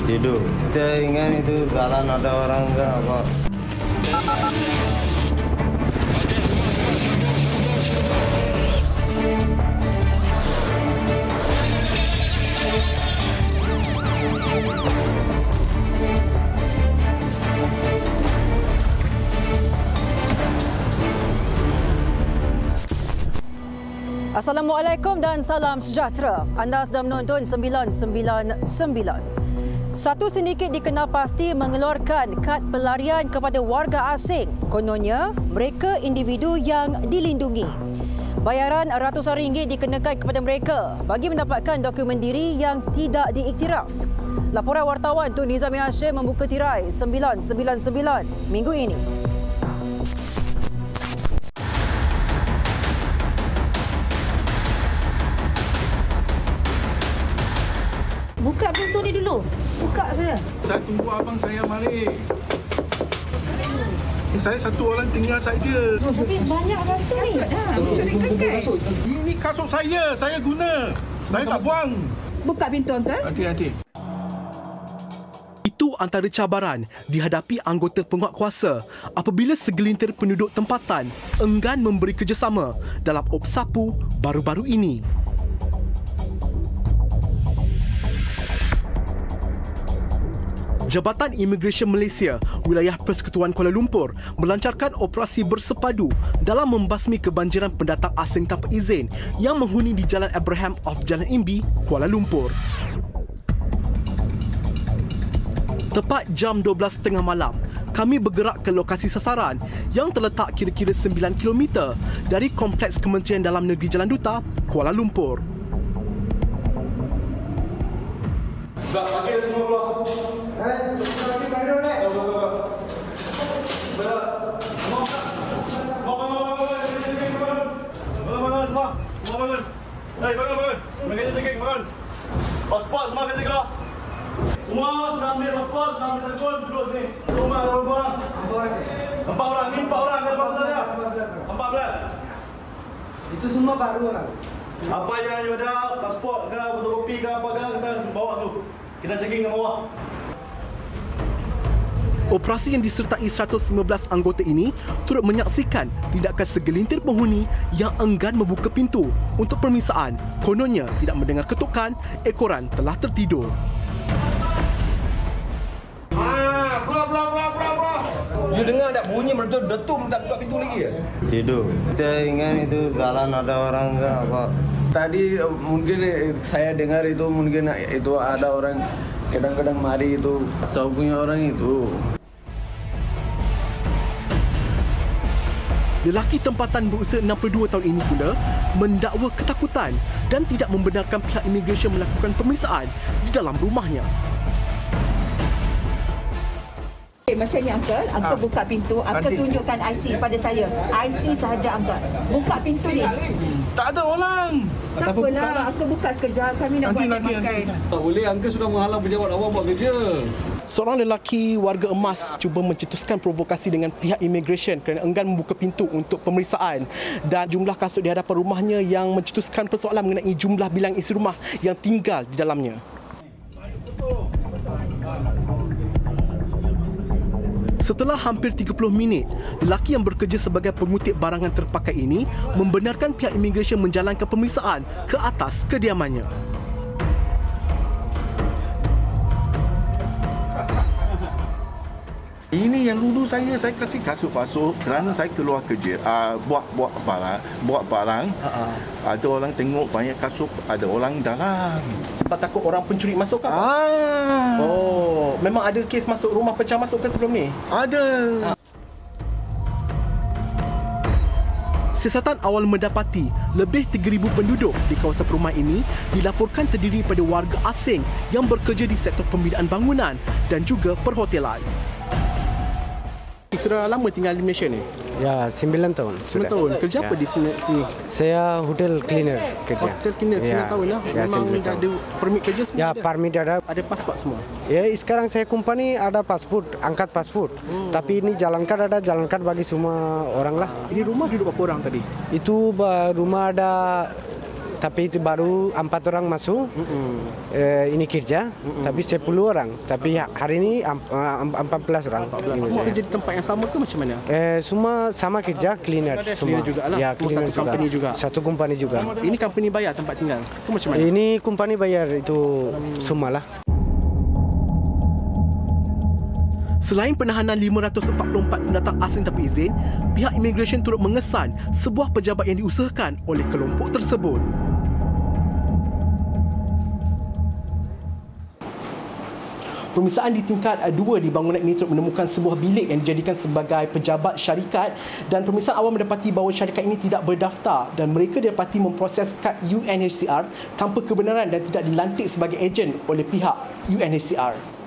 Hidup. Kita ingat itu jalan ada orang enggak apa. Assalamualaikum dan salam sejahtera. Anda sedang menonton 999. Satu sindiket dikenal pasti mengeluarkan kad pelarian kepada warga asing. Kononnya, mereka individu yang dilindungi. Bayaran ratusan ringgit dikenakan kepada mereka bagi mendapatkan dokumen diri yang tidak diiktiraf. Laporan wartawan Tun Nizami Hashim membuka tirai 999 minggu ini. Buka pintu ni dulu. Buka saya. Saya tunggu abang saya balik. Saya satu orang tinggal saja. Tapi banyak rasa ni. Ini kasut saya guna. Saya tak buang. Buka pintu, Uncle. Hati-hati. Itu antara cabaran dihadapi anggota penguatkuasa apabila segelintir penduduk tempatan enggan memberi kerjasama dalam Opsapu baru-baru ini. Jabatan Imigresen Malaysia, Wilayah Persekutuan Kuala Lumpur melancarkan operasi bersepadu dalam membasmi kebanjiran pendatang asing tanpa izin yang menghuni di Jalan Abraham of Jalan Imbi, Kuala Lumpur. Tepat jam 12.30 malam, kami bergerak ke lokasi sasaran yang terletak kira-kira 9 km dari Kompleks Kementerian Dalam Negeri Jalan Duta, Kuala Lumpur. Pasport semua kasi keluar. Semua sudah ambil pasport, sudah ambil telefon, duduk sini. Rumah ada berapa orang? 4 orang. Ni 4 orang ada berapa saja? 14. Itu semua baru orang. Apa yang ada, pasport ke, fotokopi ke, apa ke, kita bawa tu. Kita checking ke bawah. Operasi yang disertai 115 anggota ini turut menyaksikan tindakan segelintir penghuni yang enggan membuka pintu untuk permisaan. Kononnya tidak mendengar ketukan, ekoran telah tertidur. Keluar. You dengar tak bunyi meletup tak buka pintu lagi ya? Hidup. Kita ingat itu jalan ada orang enggak apa. Tadi mungkin saya dengar itu mungkin itu ada orang kadang-kadang mari itu kacau punya orang itu. Lelaki tempatan berusia 62 tahun ini pula mendakwa ketakutan dan tidak membenarkan pihak imigresen melakukan pemeriksaan di dalam rumahnya. Macam ni, Uncle buka pintu. Uncle tunjukkan IC pada saya. IC sahaja, Uncle. Buka pintu ni. Tak ada orang. Tak apalah, Uncle buka sekejap. Kami nak buat makan. Tak boleh, Uncle sudah menghalang pejabat awam buat kerja. Seorang lelaki warga emas cuba mencetuskan provokasi dengan pihak imigresen kerana enggan membuka pintu untuk pemeriksaan dan jumlah kasut di hadapan rumahnya yang mencetuskan persoalan mengenai jumlah bilang isi rumah yang tinggal di dalamnya. Setelah hampir 30 minit, lelaki yang bekerja sebagai pengutip barangan terpakai ini membenarkan pihak imigresen menjalankan pemeriksaan ke atas kediamannya. Ini yang dulu saya kasih kasut pasuk kerana saya keluar kerja, buat barang. Ada orang tengok banyak kasut, ada orang dalam. Sebab takut orang pencuri masuk ke? Oh, memang ada kes masuk rumah pecah masuk ke sebelum ni? Ada. Siasatan awal mendapati lebih 3,000 penduduk di kawasan perumahan ini dilaporkan terdiri pada warga asing yang bekerja di sektor pembinaan bangunan dan juga perhotelan. Sudah lama tinggal di Malaysia ni? Ya, 9 tahun. 9 tahun. Kerja apa di sini? Saya hotel cleaner kerja. Hotel cleaner 9 tahun lah. Memang dah ada permit kerja semua? Ya, permit ada. Ada pasport semua? Ya, sekarang saya company ada pasport, angkat pasport. Tapi ini jalan kad ada, jalan kad bagi semua orang lah. Ini rumah duduk berapa orang tadi? Itu rumah ada tapi itu baru 4 orang masuk ini kerja, tapi 10 orang. Tapi hari ini 14 orang. Semua kerja di tempat yang sama ke macam mana? Semua sama kerja, cleaner semua. Juga lah. Ya, cleaner satu company juga. Satu company juga. Ini company bayar tempat tinggal. Itu macam mana? Ini company bayar itu semua lah. Selain penahanan 544 pendatang asing tanpa izin, pihak imigresen turut mengesan sebuah pejabat yang diusahakan oleh kelompok tersebut. Pemeriksaan di tingkat 2 di bangunan ini turut menemukan sebuah bilik yang dijadikan sebagai pejabat syarikat, dan pemeriksaan awal mendapati bahawa syarikat ini tidak berdaftar dan mereka didapati memproses kad UNHCR tanpa kebenaran dan tidak dilantik sebagai ejen oleh pihak UNHCR.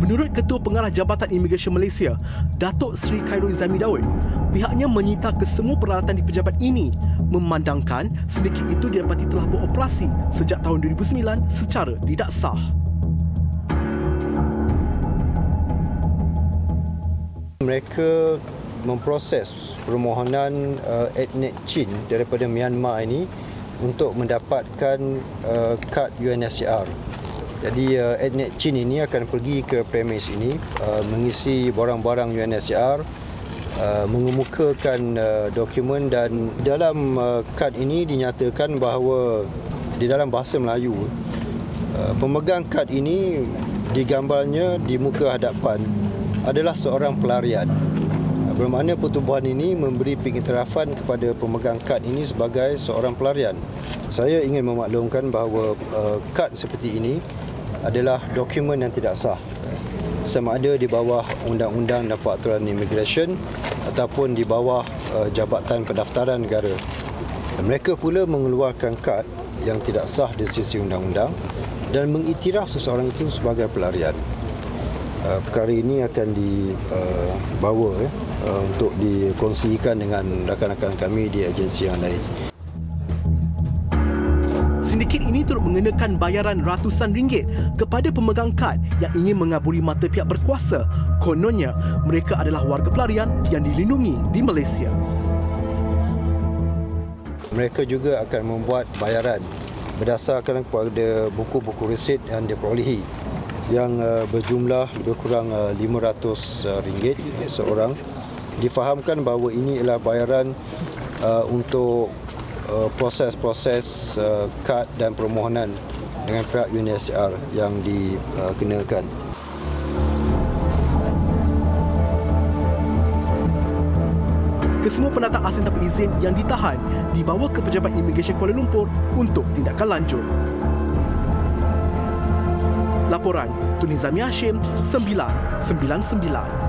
Menurut Ketua Pengarah Jabatan Imigresen Malaysia, Datuk Seri Khairul Zami Daud, pihaknya menyita kesemua peralatan di pejabat ini, memandangkan sedikit itu didapati telah beroperasi sejak tahun 2009 secara tidak sah. Mereka memproses permohonan etnik Chin daripada Myanmar ini untuk mendapatkan kad UNHCR. Jadi etnik Chin ini akan pergi ke premis ini, mengisi barang-barang UNHCR, mengemukakan dokumen, dan dalam kad ini dinyatakan bahawa di dalam bahasa Melayu, pemegang kad ini digambarnya di muka hadapan adalah seorang pelarian. Bermakna pertubuhan ini memberi pengiktirafan kepada pemegang kad ini sebagai seorang pelarian. Saya ingin memaklumkan bahawa kad seperti ini adalah dokumen yang tidak sah, sama ada di bawah undang-undang dan peraturan imigresen ataupun di bawah Jabatan Pendaftaran Negara. Dan mereka pula mengeluarkan kad yang tidak sah dari sisi undang-undang dan mengiktiraf seseorang itu sebagai pelarian. Perkara ini akan dibawa untuk dikongsikan dengan rakan-rakan kami di agensi yang lain. Sindiket ini turut mengenakan bayaran ratusan ringgit kepada pemegang kad yang ingin mengaburi mata pihak berkuasa. Kononnya, mereka adalah warga pelarian yang dilindungi di Malaysia. Mereka juga akan membuat bayaran berdasarkan kepada buku-buku resit yang diperolehi yang berjumlah lebih kurang RM500 seorang. Difahamkan bahawa ini adalah bayaran untuk proses-proses kad dan permohonan dengan pihak UNHCR yang dikenakan. Kesemua pendatang asing tanpa izin yang ditahan dibawa ke Pejabat Imigresen Kuala Lumpur untuk tindakan lanjut. Laporan Tun Nizami Hashim, 999.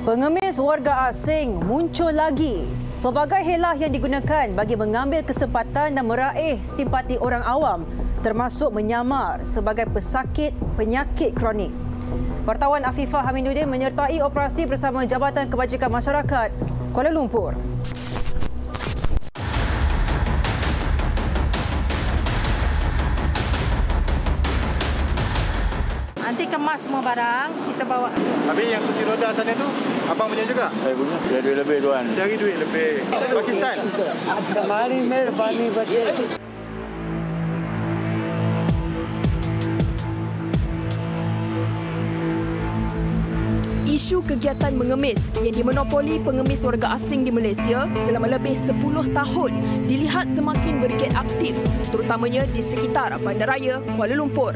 Pengemis warga asing muncul lagi. Pelbagai helah yang digunakan bagi mengambil kesempatan dan meraih simpati orang awam, termasuk menyamar sebagai pesakit penyakit kronik. Wartawan Afifah Hamiduddin menyertai operasi bersama Jabatan Kebajikan Masyarakat Kuala Lumpur. Nanti kemas semua barang, kita bawa. Habis yang kursi roda sana tu, abang punya juga? Saya punya. Dia duit lebih tuan. Cari duit lebih. Pakistan? Mari merbani baca. Isu kegiatan mengemis yang dimonopoli pengemis warga asing di Malaysia selama lebih 10 tahun dilihat semakin bergiat aktif, terutamanya di sekitar Bandaraya Kuala Lumpur.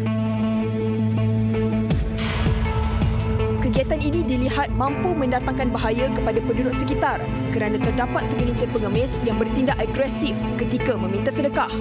Kegiatan ini dilihat mampu mendatangkan bahaya kepada penduduk sekitar kerana terdapat segelintir pengemis yang bertindak agresif ketika meminta sedekah.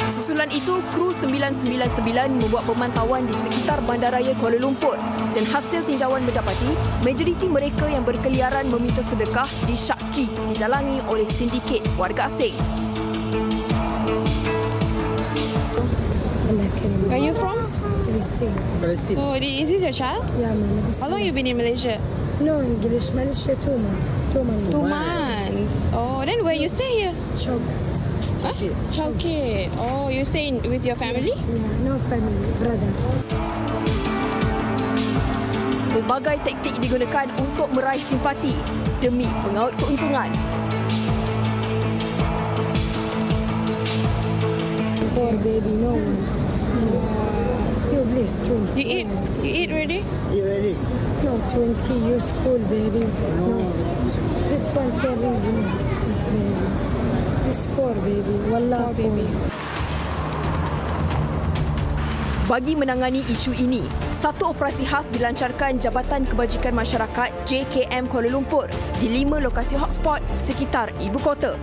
Susulan itu, kru 999 membuat pemantauan di sekitar Bandaraya Kuala Lumpur dan hasil tinjauan mendapati majoriti mereka yang berkeliaran meminta sedekah disyaki didalangi oleh sindiket warga asing. Where are you from? Palestine. So, is this your child? Yeah, ma'am. How long you been in Malaysia? No, English. Malaysia 2 months. 2 months. 2 months. Oh, then where you stay here? Chowkat. Huh? Chowkat. Oh, you stay with your family? Yeah, no family, brother. Berbagai taktik digunakan untuk meraih simpati demi mengaut keuntungan. For baby, no one. You please 20. You eat already? You ready? No, 20 years school, baby. No. This one carrying me. This baby. This 4, baby. Wallah, baby. Bagi menangani isu ini, satu operasi khas dilancarkan Jabatan Kebajikan Masyarakat JKM Kuala Lumpur di 5 lokasi hotspot sekitar ibu kota.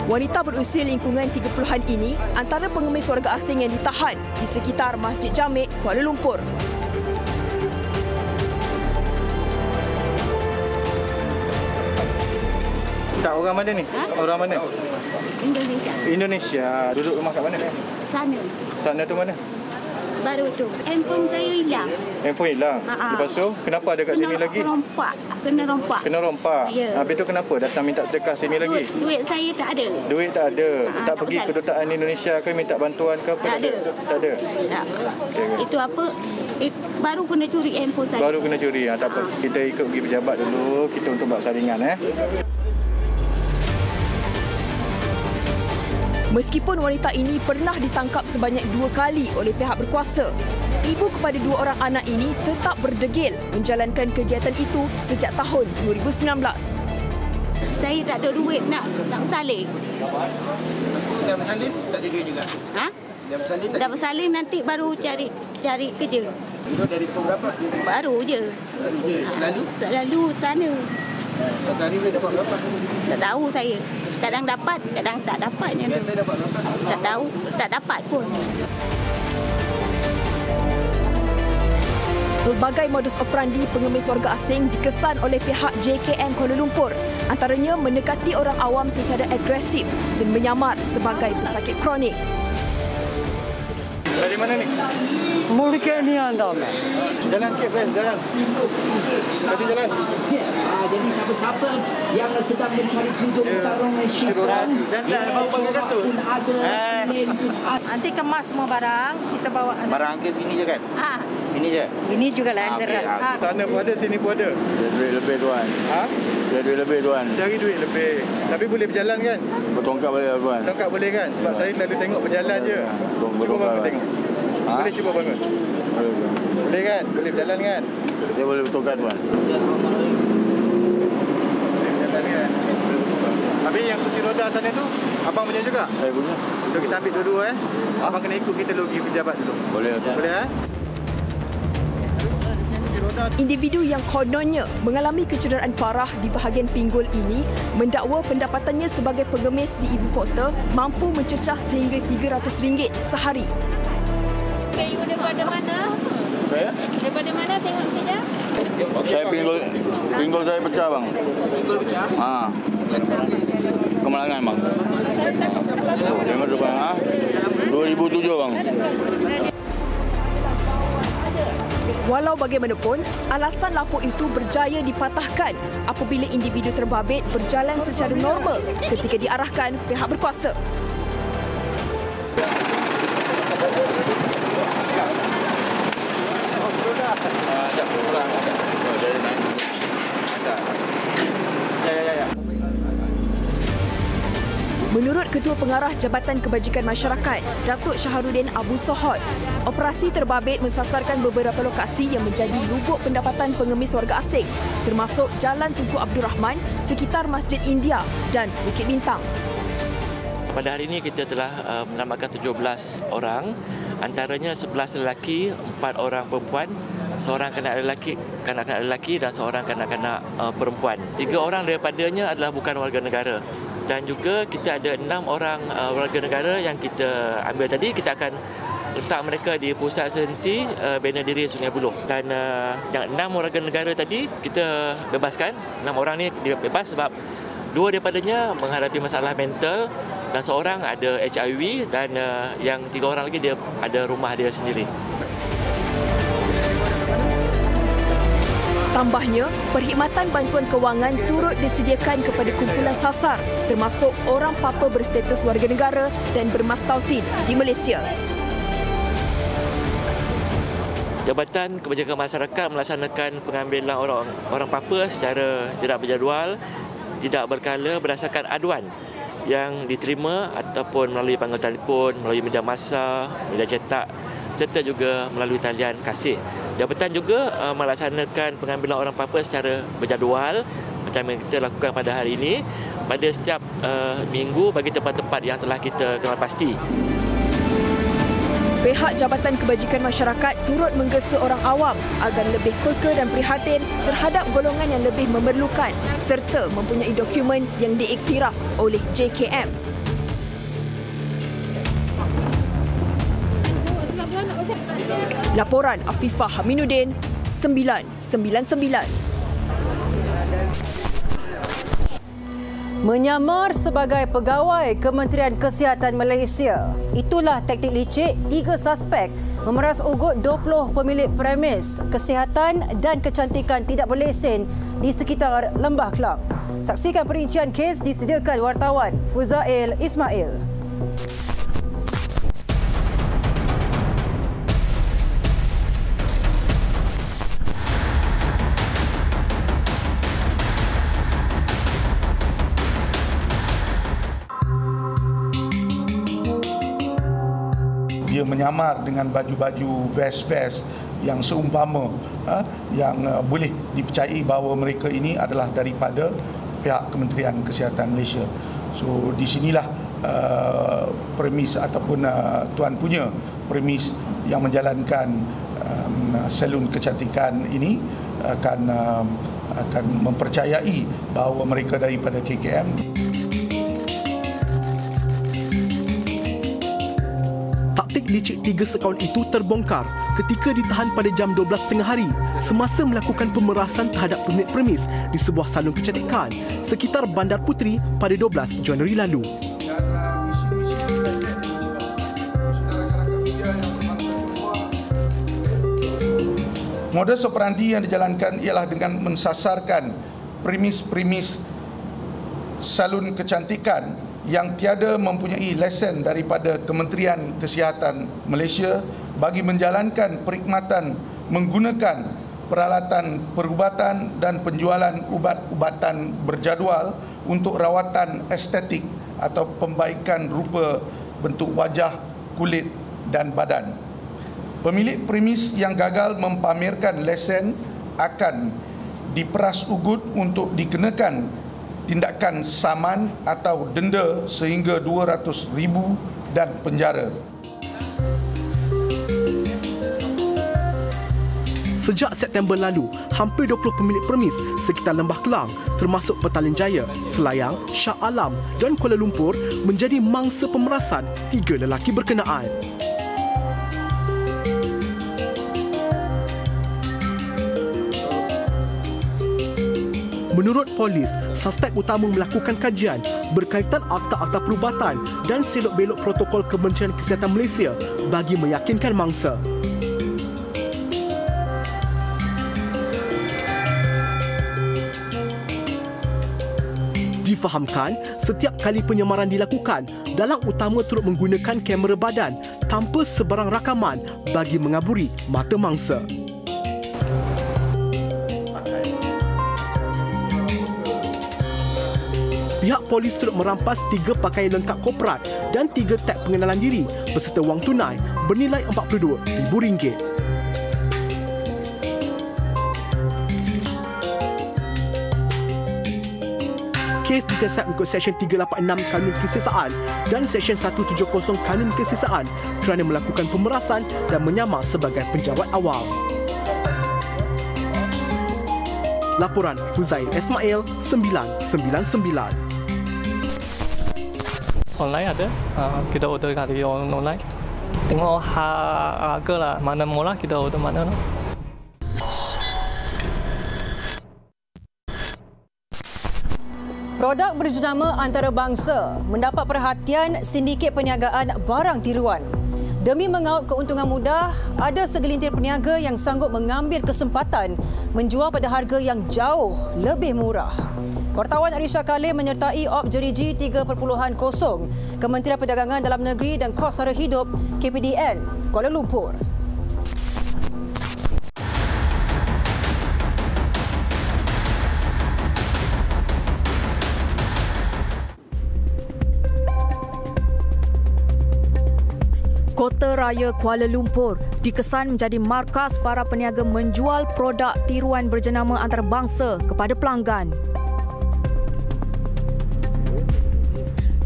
Wanita berusia lingkungan 30-an ini antara pengemis warga asing yang ditahan di sekitar Masjid Jamek, Kuala Lumpur. Tak, orang mana ni? Ha? Orang mana? Indonesia. Indonesia. Duduk rumah kat mana? Sana. Sana tu mana? Baru tu. Handphone saya hilang. Handphone hilang? Lepas tu, kenapa ada kat sini lagi? Kena rompak. Kena rompak? Ya. Habis tu kenapa datang minta sedekah sini lagi? Duit saya tak ada. Duit tak ada? Tak pergi kedutaan Indonesia ke minta bantuan ke apa? Tak ada. Tak ada? Tak. Okay. Itu apa? Baru kena curi handphone saya. Baru kena curi? Tak apa. Kita ikut pergi pejabat dulu. Kita untuk buat saringan. Meskipun wanita ini pernah ditangkap sebanyak 2 kali oleh pihak berkuasa, ibu kepada 2 orang anak ini tetap berdegil menjalankan kegiatan itu sejak tahun 2019. Saya tak ada duit nak bersalin. Dah bersalin, tak ada duit juga? Ha? Dah bersalin nanti baru cari kerja. Itu dari tahun berapa? Baru je. Baru je? Selalu? Selalu sana. Satu hari boleh dapat berapa? Tak tahu saya. Kadang dapat, kadang tak dapat. Biasa dapat berapa? Tak tahu, tak dapat pun. Pelbagai modus operandi pengemis warga asing dikesan oleh pihak JKM Kuala Lumpur, antaranya mendekati orang awam secara agresif dan menyamar sebagai pesakit kronik. Dari mana ni? Mulia ni anda. Jalan sikit, Ben. Jalan. Kasih jalan. Jadi siapa-siapa yang sedang mencari hidup sarung syifon nanti kemas semua barang, kita bawa. Barang ke sini je kan? Ini je? Ini juga lah. Sana pun ada, sini pun ada. Duit lebih tuan. Duit lebih tuan. Cari duit lebih. Tapi boleh berjalan kan? Bertongkap boleh tuan. Bertongkap boleh kan? Sebab saya selalu tengok berjalan je. Cuba bangun tengok. Boleh cuba bangun? Boleh kan? Boleh berjalan kan? Saya boleh bertongkat tuan. Habis yang kursi roda sana tu, abang punya juga? Saya punya. So kita ambil dua-dua Abang kena ikut kita dulu pergi pejabat dulu. Boleh. Boleh Individu yang kononnya mengalami kecederaan parah di bahagian pinggul ini mendakwa pendapatannya sebagai pengemis di ibu kota mampu mencecah sehingga RM300 sehari. You daripada mana? Saya? Daripada mana tengok saja? Saya pinggul saya pecah bang. Pinggul pecah? Kemalangan bang. Tengok depan 2007 bang. Walau bagaimanapun, alasan lapuk itu berjaya dipatahkan apabila individu terbabit berjalan secara normal ketika diarahkan pihak berkuasa. Menurut Ketua Pengarah Jabatan Kebajikan Masyarakat, Datuk Syaharuddin Abu Sohod. Operasi terbabit mensasarkan beberapa lokasi yang menjadi lubuk pendapatan pengemis warga asing, termasuk Jalan Tunku Abdul Rahman, sekitar Masjid India dan Bukit Bintang. Pada hari ini kita telah menamatkan 17 orang, antaranya 11 lelaki, 4 orang perempuan, seorang kanak-kanak lelaki dan seorang kanak-kanak perempuan. 3 orang daripadanya adalah bukan warga negara. Dan juga kita ada 6 orang warga negara yang kita ambil tadi. Kita akan letak mereka di pusat senti bina diri Sungai Buloh. Dan yang 6 warga negara tadi kita bebaskan. 6 orang ni bebas sebab 2 daripadanya menghadapi masalah mental dan seorang ada HIV dan yang 3 orang lagi dia ada rumah dia sendiri. Tambahnya, perkhidmatan bantuan kewangan turut disediakan kepada kumpulan sasar, termasuk orang papa berstatus warga negara dan bermastautin di Malaysia. Jabatan Kebajikan Masyarakat melaksanakan pengambilan orang papa secara tidak berjadual, tidak berkala berdasarkan aduan yang diterima ataupun melalui panggilan telefon, melalui media massa, media cetak serta juga melalui talian kasih. Jabatan juga melaksanakan pengambilan orang papa secara berjadual macam yang kita lakukan pada hari ini pada setiap minggu bagi tempat-tempat yang telah kita kenal pasti. Pihak Jabatan Kebajikan Masyarakat turut menggesa orang awam agar lebih peka dan prihatin terhadap golongan yang lebih memerlukan serta mempunyai dokumen yang diiktiraf oleh JKM. Laporan Afifah Haminuddin, 999. Menyamar sebagai pegawai Kementerian Kesihatan Malaysia. Itulah taktik licik 3 suspek memeras ugut 20 pemilik premis kesihatan dan kecantikan tidak berlesen di sekitar Lembah Kelang. Saksikan perincian kes disediakan wartawan Fuzail Ismail. Dia menyamar dengan baju-baju vest-vest yang seumpama yang boleh dipercayai bahawa mereka ini adalah daripada pihak Kementerian Kesihatan Malaysia. So di sinilah premis ataupun tuan punya premis yang menjalankan salon kecantikan ini akan mempercayai bahawa mereka daripada KKM. Taktik licik 3 sekawan itu terbongkar ketika ditahan pada jam 12 tengah hari semasa melakukan pemerasan terhadap pemilik premis di sebuah salon kecantikan sekitar Bandar Puteri pada 12 Januari lalu. Modus operandi yang dijalankan ialah dengan mensasarkan premis-premis salon kecantikan yang tiada mempunyai lesen daripada Kementerian Kesihatan Malaysia bagi menjalankan perkhidmatan menggunakan peralatan perubatan dan penjualan ubat-ubatan berjadual untuk rawatan estetik atau pembaikan rupa bentuk wajah, kulit dan badan. Pemilik premis yang gagal mempamerkan lesen akan diperas ugut untuk dikenakan tindakan saman atau denda sehingga RM200,000 dan penjara. Sejak September lalu, hampir 20 pemilik premis sekitar Lembah Kelang termasuk Petaling Jaya, Selayang, Shah Alam dan Kuala Lumpur menjadi mangsa pemerasan 3 lelaki berkenaan. Menurut polis, suspek utama melakukan kajian berkaitan akta-akta perubatan dan selok-belok protokol Kementerian Kesihatan Malaysia bagi meyakinkan mangsa. Difahamkan, setiap kali penyamaran dilakukan, dalang utama turut menggunakan kamera badan tanpa sebarang rakaman bagi mengaburi mata mangsa. Pihak polis turut merampas 3 pakaian lengkap korporat dan 3 tag pengenalan diri beserta wang tunai bernilai RM42,000. Kes disiasat mengikut Seksyen 386 Kanun Kesiasaan dan Seksyen 170 Kanun Kesiasaan kerana melakukan pemerasan dan menyamar sebagai penjawat awal. Laporan Huzail Ismail 999. Online ada, kita order kali online. Tengok harga lah, mana murah kita order mana lah. Produk berjenama antarabangsa mendapat perhatian sindiket perniagaan barang tiruan. Demi mengaut keuntungan mudah, ada segelintir peniaga yang sanggup mengambil kesempatan menjual pada harga yang jauh lebih murah. Wartawan Arisha Khalil menyertai Op Jeriji 3.0 Kementerian Perdagangan Dalam Negeri dan Kos Sara Hidup KPDN Kuala Lumpur. Kota Raya Kuala Lumpur dikesan menjadi markas para peniaga menjual produk tiruan berjenama antarabangsa kepada pelanggan.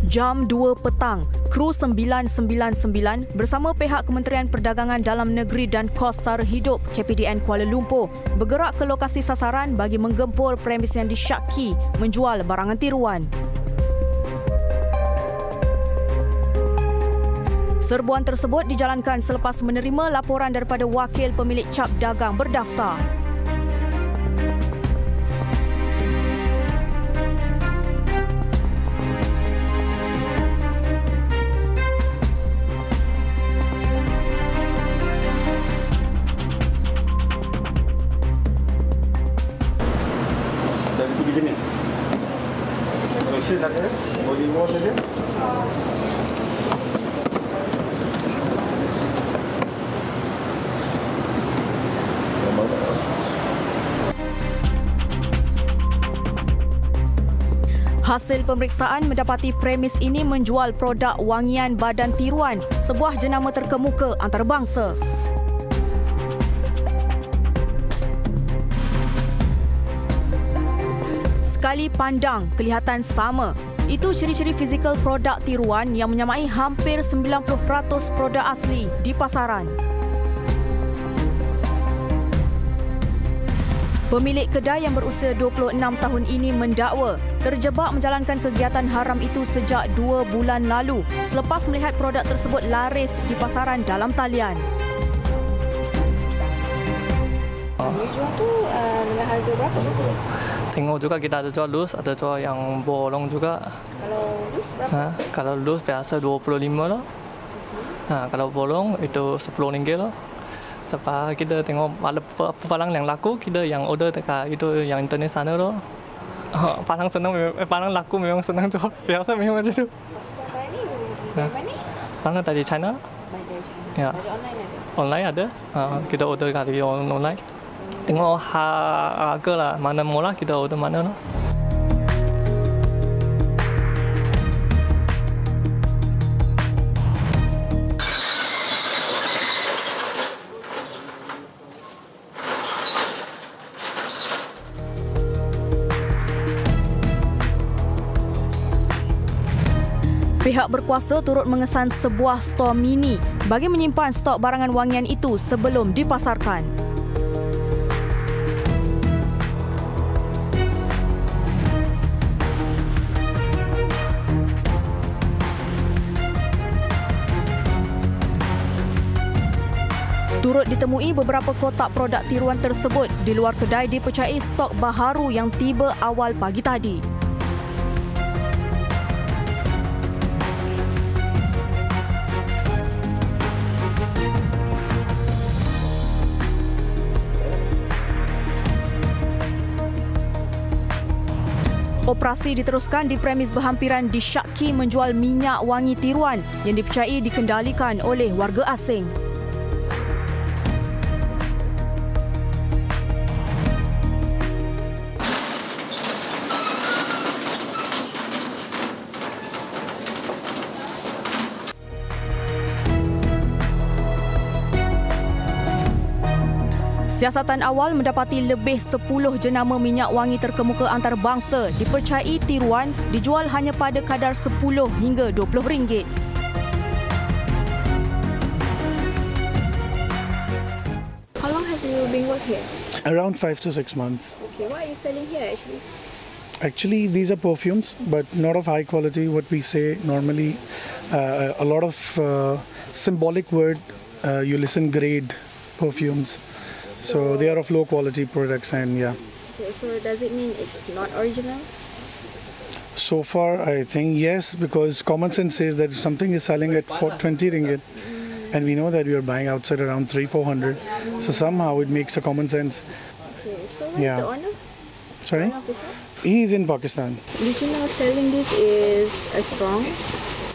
Jam 2 petang, kru 999 bersama pihak Kementerian Perdagangan Dalam Negeri dan Kos Sara Hidup KPDN Kuala Lumpur bergerak ke lokasi sasaran bagi menggempur premis yang disyaki menjual barangan tiruan. Serbuan tersebut dijalankan selepas menerima laporan daripada wakil pemilik cap dagang berdaftar. Dari 3 jenis. Mesin ada, body wash ada. Hasil pemeriksaan mendapati premis ini menjual produk wangian badan tiruan, sebuah jenama terkemuka antarabangsa. Sekali pandang, kelihatan sama. Itu ciri-ciri fizikal produk tiruan yang menyamai hampir 90% produk asli di pasaran. Pemilik kedai yang berusia 26 tahun ini mendakwa terjebak menjalankan kegiatan haram itu sejak 2 bulan lalu selepas melihat produk tersebut laris di pasaran dalam talian. Dia jual tu dengan harga berapa? Tengok juga kita ada jual loose, ada jual yang bolong juga. Kalau loose berapa? Kalau loose biasa 25 lah. Kalau bolong itu RM10 lah. Sebab kita tengok palang yang laku, kita yang order dekat itu yang internet sana tu. Palang senang, palang laku memang senang jual. Biasa memang macam tu. Palang ni dari mana? Palang dari China. Dari China. Ya. Dari online ada? Online ada. Kita order kali online. Tengok harga lah, mana murah kita order mana lah. Pihak berkuasa turut mengesan sebuah stor mini bagi menyimpan stok barangan wangian itu sebelum dipasarkan. Turut ditemui beberapa kotak produk tiruan tersebut di luar kedai dipercayai stok baharu yang tiba awal pagi tadi. Operasi diteruskan di premis berhampiran disyaki menjual minyak wangi tiruan yang dipercayai dikendalikan oleh warga asing. Siasatan awal mendapati lebih 10 jenama minyak wangi terkemuka antarabangsa dipercayai tiruan dijual hanya pada kadar 10 hingga RM20. How long have you been working here? Around 5 to 6 months. Okay, what are you selling here actually? Actually, these are perfumes, but not of high quality. What we say normally, a lot of symbolic word, you listen grade perfumes. So they are of low quality products, and yeah. Okay, so does it mean it's not original? So far, I think yes, because common sense says that if something is selling at 20 ringgit, and we know that we are buying outside around 300-400, so somehow it makes a common sense. Okay, so what's Yeah. the owner? Sorry? Owner of the shop? He is in Pakistan. Did you know selling this is wrong?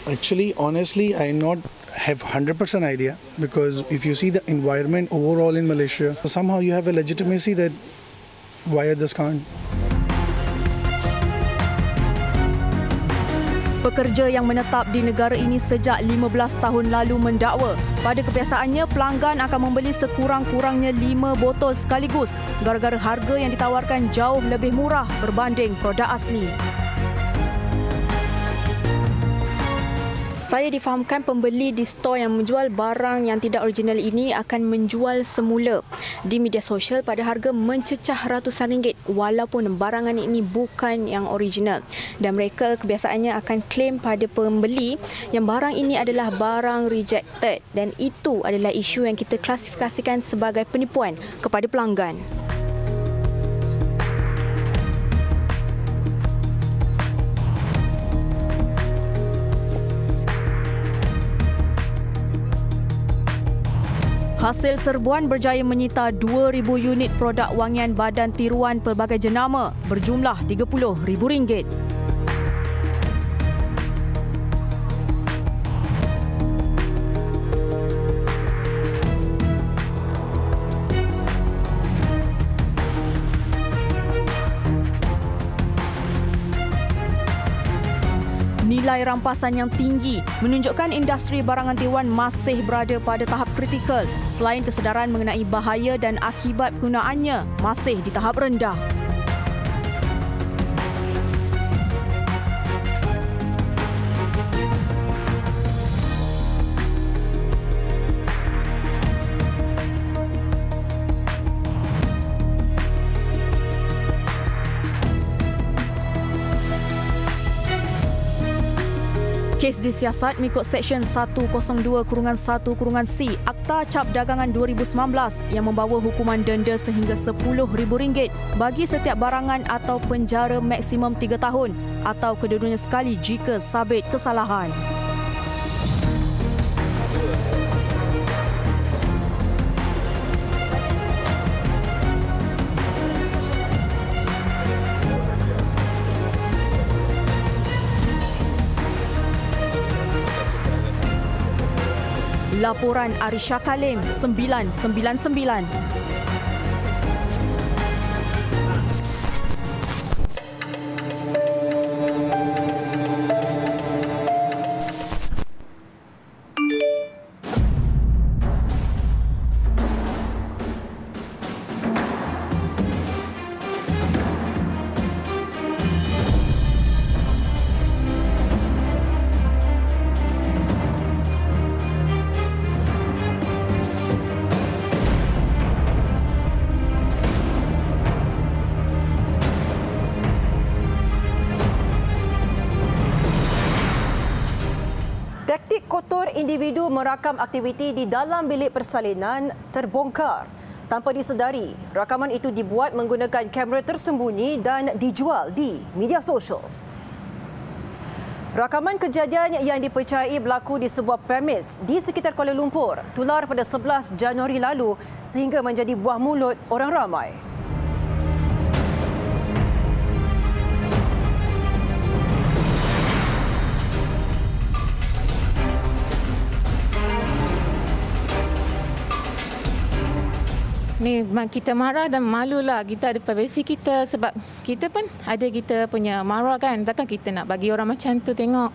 Actually, honestly, I not have 100% idea, because if you see the environment overall in Malaysia, somehow you have a legitimacy that why this can't. Pekerja yang menetap di negara ini sejak 15 tahun lalu mendakwa pada kebiasaannya pelanggan akan membeli sekurang-kurangnya 5 botol sekaligus gara-gara harga yang ditawarkan jauh lebih murah berbanding produk asli. Saya difahamkan pembeli di stor yang menjual barang yang tidak original ini akan menjual semula di media sosial pada harga mencecah ratusan ringgit walaupun barangan ini bukan yang original. Dan mereka kebiasaannya akan klaim pada pembeli yang barang ini adalah barang rejected, dan itu adalah isu yang kita klasifikasikan sebagai penipuan kepada pelanggan. Hasil serbuan berjaya menyita 2,000 unit produk wangian badan tiruan pelbagai jenama berjumlah RM30,000. Nilai rampasan yang tinggi menunjukkan industri barangan tiruan masih berada pada tahap kritikal selain kesedaran mengenai bahaya dan akibat penggunaannya masih di tahap rendah. Kes disiasat mengikut Seksyen 102-1-C Akta Cap Dagangan 2019 yang membawa hukuman denda sehingga RM10,000 bagi setiap barangan atau penjara maksimum 3 tahun atau kedua-duanya sekali jika sabit kesalahan. Laporan Arisha Kalim 999. Taktik kotor individu merakam aktiviti di dalam bilik persalinan terbongkar. Tanpa disedari, rakaman itu dibuat menggunakan kamera tersembunyi dan dijual di media sosial. Rakaman kejadian yang dipercayai berlaku di sebuah premis di sekitar Kuala Lumpur tular pada 11 Januari lalu sehingga menjadi buah mulut orang ramai. Ni kita marah dan malulah. Kita ada privasi kita sebab kita pun ada kita punya marah kan. Takkan kita nak bagi orang macam tu tengok.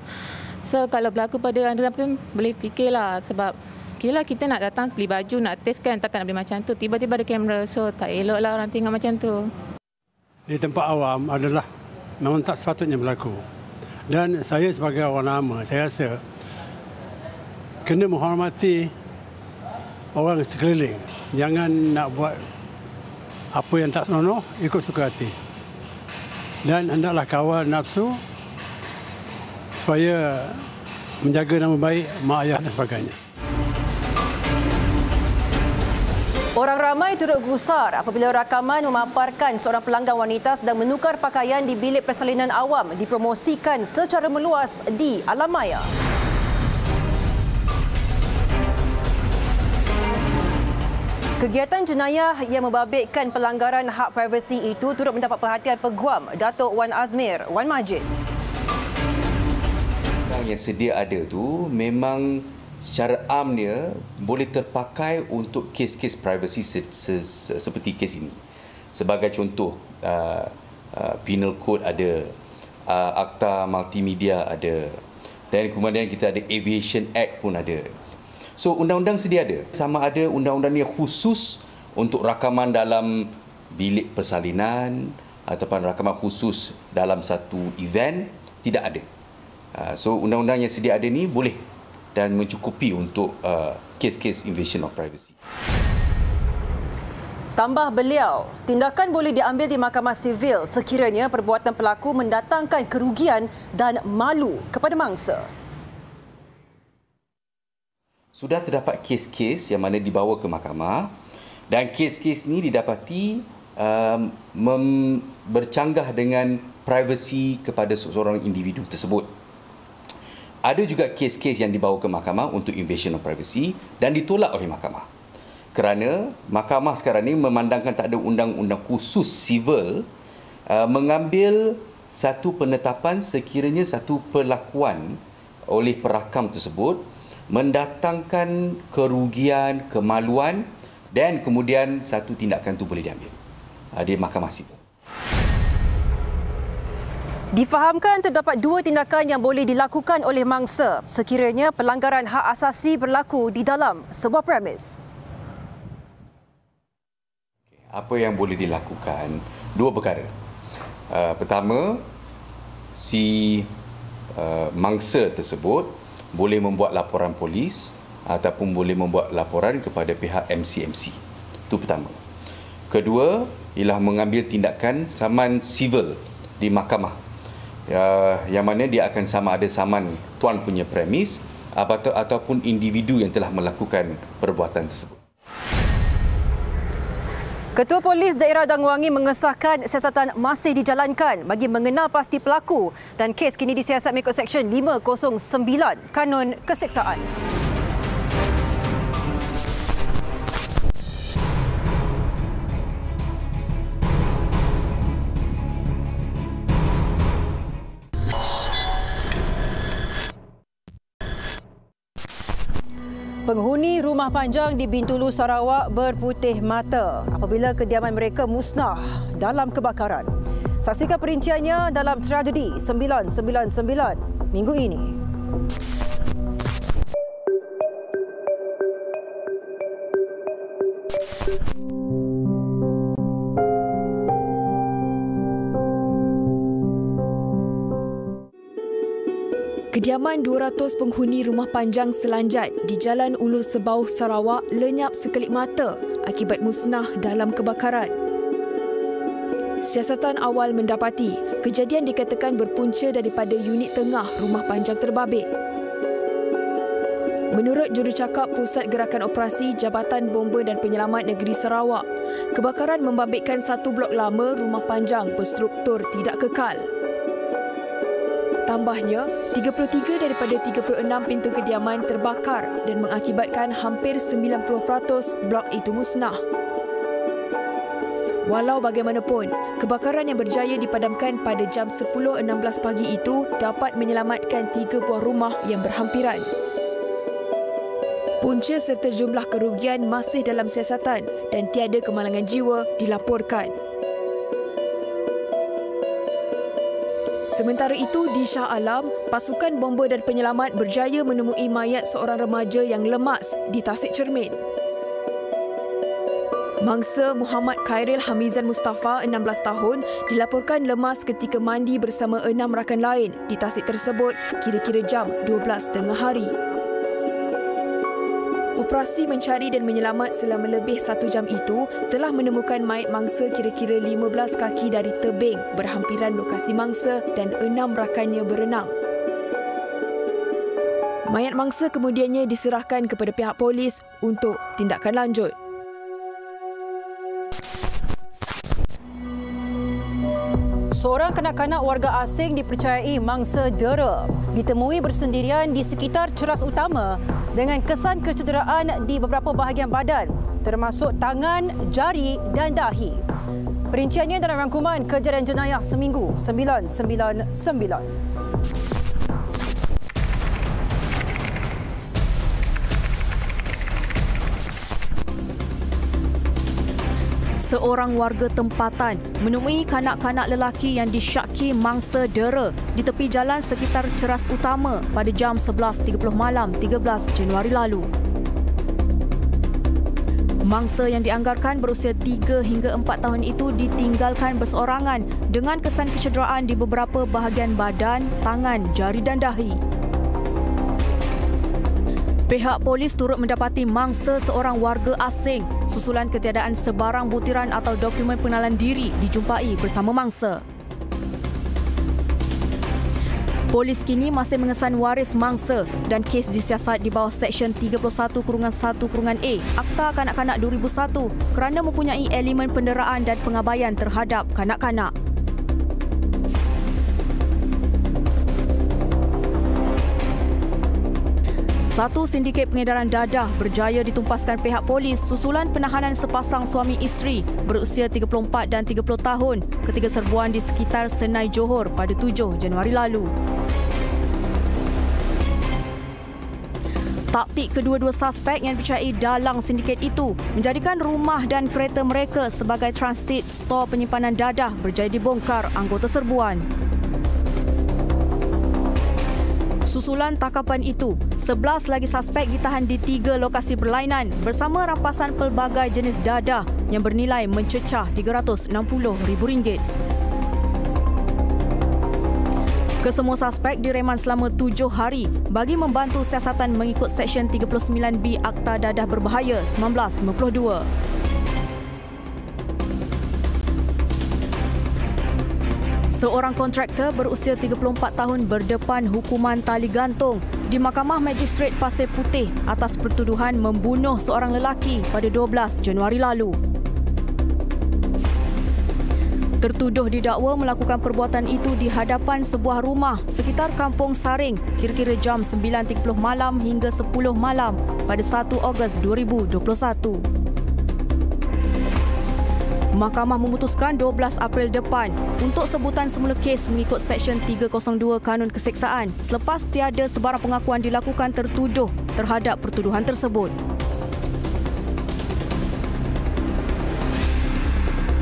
So kalau berlaku pada anda pun boleh fikirlah sebab okeylah kita nak datang beli baju, nak test kan, takkan nak beli macam tu. Tiba-tiba ada kamera, so tak eloklah orang tengok macam tu. Di tempat awam adalah memang tak sepatutnya berlaku. Dan saya sebagai orang lama, saya rasa kena menghormati orang sekeliling. Jangan nak buat apa yang tak senonoh, ikut suka hati. Dan hendaklah kawal nafsu supaya menjaga nama baik mak ayah dan sebagainya. Orang ramai turut gusar apabila rakaman memaparkan seorang pelanggan wanita sedang menukar pakaian di bilik persalinan awam dipromosikan secara meluas di alam maya. Kegiatan jenayah yang membabitkan pelanggaran hak privasi itu turut mendapat perhatian Peguam Datuk Wan Azmir Wan Majid. Yang sedia ada tu memang secara amnya boleh terpakai untuk kes-kes privasi seperti kes ini. Sebagai contoh, Penal Code ada, Akta Multimedia ada, dan kemudian kita ada Aviation Act pun ada. So undang-undang sedia ada. Sama ada undang-undang yang khusus untuk rakaman dalam bilik persalinan ataupun rakaman khusus dalam satu event, tidak ada. So undang-undang yang sedia ada ni boleh dan mencukupi untuk kes-kes invasion of privacy. Tambah beliau, tindakan boleh diambil di mahkamah sivil sekiranya perbuatan pelaku mendatangkan kerugian dan malu kepada mangsa. Sudah terdapat kes-kes yang mana dibawa ke mahkamah dan kes-kes ni didapati bercanggah dengan privasi kepada seseorang individu tersebut. Ada juga kes-kes yang dibawa ke mahkamah untuk invasion of privacy dan ditolak oleh mahkamah. Kerana mahkamah sekarang ini memandangkan tak ada undang-undang khusus sivil mengambil satu penetapan sekiranya satu perlakuan oleh perakam tersebut mendatangkan kerugian, kemaluan dan kemudian satu tindakan itu boleh diambil di mahkamah sivil. Difahamkan terdapat dua tindakan yang boleh dilakukan oleh mangsa sekiranya pelanggaran hak asasi berlaku di dalam sebuah premis. Apa yang boleh dilakukan? Dua perkara. Pertama, si mangsa tersebut boleh membuat laporan polis ataupun boleh membuat laporan kepada pihak MCMC. Itu pertama. Kedua, ialah mengambil tindakan saman sivil di mahkamah. Yang mana dia akan sama ada saman tuan punya premis ataupun individu yang telah melakukan perbuatan tersebut. Ketua Polis Daerah Dangwangi mengesahkan siasatan masih dijalankan bagi mengenal pasti pelaku dan kes kini disiasat mengikut Seksyen 509 Kanun Keseksaan. Penghuni rumah panjang di Bintulu, Sarawak berputih mata apabila kediaman mereka musnah dalam kebakaran. Saksikan perinciannya dalam tragedi 999 minggu ini. Kediaman 200 penghuni rumah panjang Selanjat di Jalan Ulu Sebauh, Sarawak lenyap sekelip mata akibat musnah dalam kebakaran. Siasatan awal mendapati kejadian dikatakan berpunca daripada unit tengah rumah panjang terbabit. Menurut jurucakap Pusat Gerakan Operasi Jabatan Bomba dan Penyelamat Negeri Sarawak, kebakaran membabitkan satu blok lama rumah panjang berstruktur tidak kekal. Tambahnya, 33 daripada 36 pintu kediaman terbakar dan mengakibatkan hampir 90% blok itu musnah. Walau bagaimanapun, kebakaran yang berjaya dipadamkan pada jam 10.16 pagi itu dapat menyelamatkan 3 buah rumah yang berhampiran. Punca serta jumlah kerugian masih dalam siasatan dan tiada kemalangan jiwa dilaporkan. Sementara itu, di Shah Alam, pasukan bomba dan penyelamat berjaya menemui mayat seorang remaja yang lemas di Tasik Cermin. Mangsa Muhammad Khairil Hamizan Mustafa, 16 tahun, dilaporkan lemas ketika mandi bersama 6 rakan lain di tasik tersebut kira-kira jam 12.30 hari. Operasi mencari dan menyelamat selama lebih 1 jam itu telah menemukan mayat mangsa kira-kira 15 kaki dari tebing berhampiran lokasi mangsa dan 6 rakannya berenang. Mayat mangsa kemudiannya diserahkan kepada pihak polis untuk tindakan lanjut. Seorang kanak-kanak warga asing dipercayai mangsa dera ditemui bersendirian di sekitar ceras utama dengan kesan kecederaan di beberapa bahagian badan termasuk tangan, jari dan dahi. Perinciannya dalam rangkuman Kejadian Jenayah Seminggu 999. Seorang warga tempatan menemui kanak-kanak lelaki yang disyaki mangsa dera di tepi jalan sekitar ceras utama pada jam 11.30 malam 13 Januari lalu. Mangsa yang dianggarkan berusia 3 hingga 4 tahun itu ditinggalkan berseorangan dengan kesan kecederaan di beberapa bahagian badan, tangan, jari dan dahi. Pihak polis turut mendapati mangsa seorang warga asing susulan ketiadaan sebarang butiran atau dokumen pengenalan diri dijumpai bersama mangsa. Polis kini masih mengesan waris mangsa dan kes disiasat di bawah Seksyen 31-1-A Akta Kanak-Kanak 2001 kerana mempunyai elemen penderaan dan pengabaian terhadap kanak-kanak. Satu sindiket pengedaran dadah berjaya ditumpaskan pihak polis susulan penahanan sepasang suami isteri berusia 34 dan 30 tahun ketika serbuan di sekitar Senai Johor pada 7 Januari lalu. Taktik kedua-dua suspek yang dipercayai dalang sindiket itu menjadikan rumah dan kereta mereka sebagai transit stor penyimpanan dadah berjaya dibongkar anggota serbuan. Susulan tangkapan itu, 11 lagi suspek ditahan di 3 lokasi berlainan bersama rampasan pelbagai jenis dadah yang bernilai mencecah RM360,000. Kesemua suspek direman selama 7 hari bagi membantu siasatan mengikut Seksyen 39B Akta Dadah Berbahaya 1952. Seorang kontraktor berusia 34 tahun berdepan hukuman tali gantung di Mahkamah Magistrate Pasir Putih atas pertuduhan membunuh seorang lelaki pada 12 Januari lalu. Tertuduh didakwa melakukan perbuatan itu di hadapan sebuah rumah sekitar Kampung Saring kira-kira jam 9.30 malam hingga 10 malam pada 1 Ogos 2021. Mahkamah memutuskan 12 April depan untuk sebutan semula kes mengikut Seksyen 302 Kanun Keseksaan selepas tiada sebarang pengakuan dilakukan tertuduh terhadap pertuduhan tersebut.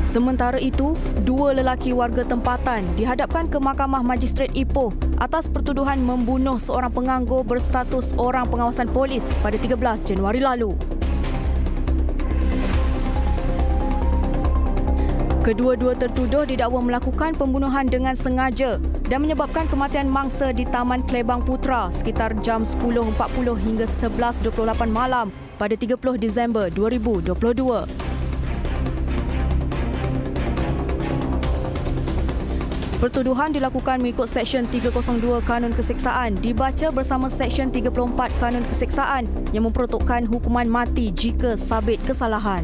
Sementara itu, 2 lelaki warga tempatan dihadapkan ke Mahkamah Magistrate Ipoh atas pertuduhan membunuh seorang penganggur berstatus orang pengawasan polis pada 13 Januari lalu. Kedua-dua tertuduh didakwa melakukan pembunuhan dengan sengaja dan menyebabkan kematian mangsa di Taman Klebang Putra sekitar jam 10.40 hingga 11.28 malam pada 30 Disember 2022. Pertuduhan dilakukan mengikut Seksyen 302 Kanun Keseksaan dibaca bersama Seksyen 34 Kanun Keseksaan yang memperuntukkan hukuman mati jika sabit kesalahan.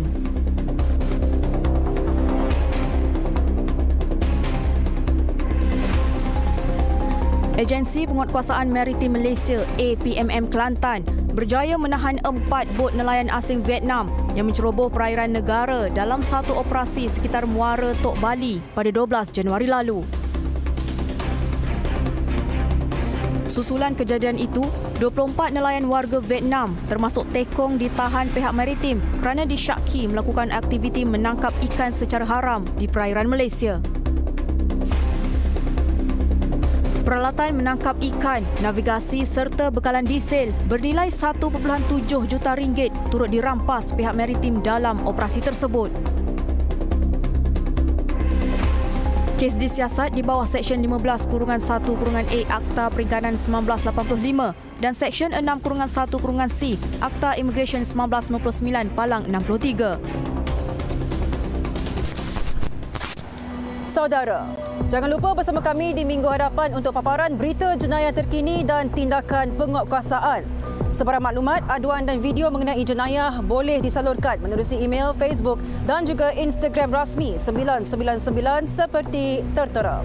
Agensi Penguatkuasaan Maritim Malaysia APMM Kelantan berjaya menahan 4 bot nelayan asing Vietnam yang menceroboh perairan negara dalam satu operasi sekitar Muara Tok Bali pada 12 Januari lalu. Susulan kejadian itu, 24 nelayan warga Vietnam termasuk tekong ditahan pihak maritim kerana disyaki melakukan aktiviti menangkap ikan secara haram di perairan Malaysia. peralatan menangkap ikan, navigasi serta bekalan diesel bernilai 1.7 juta ringgit turut dirampas pihak maritim dalam operasi tersebut. Kes disiasat di bawah Seksyen 15-1-A Akta Perikanan 1985 dan Seksyen 6-1-C Akta Imigresen 1999 Palang 63. Saudara, jangan lupa bersama kami di minggu hadapan untuk paparan berita jenayah terkini dan tindakan penguatkuasaan. Sebarang maklumat, aduan dan video mengenai jenayah boleh disalurkan menerusi email, Facebook dan juga Instagram rasmi 999 seperti tertera.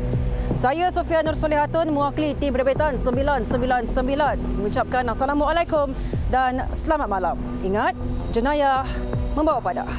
Saya Sofia Nur Solehatun mewakili tim berbetan 999 mengucapkan Assalamualaikum dan selamat malam. Ingat, jenayah membawa padah.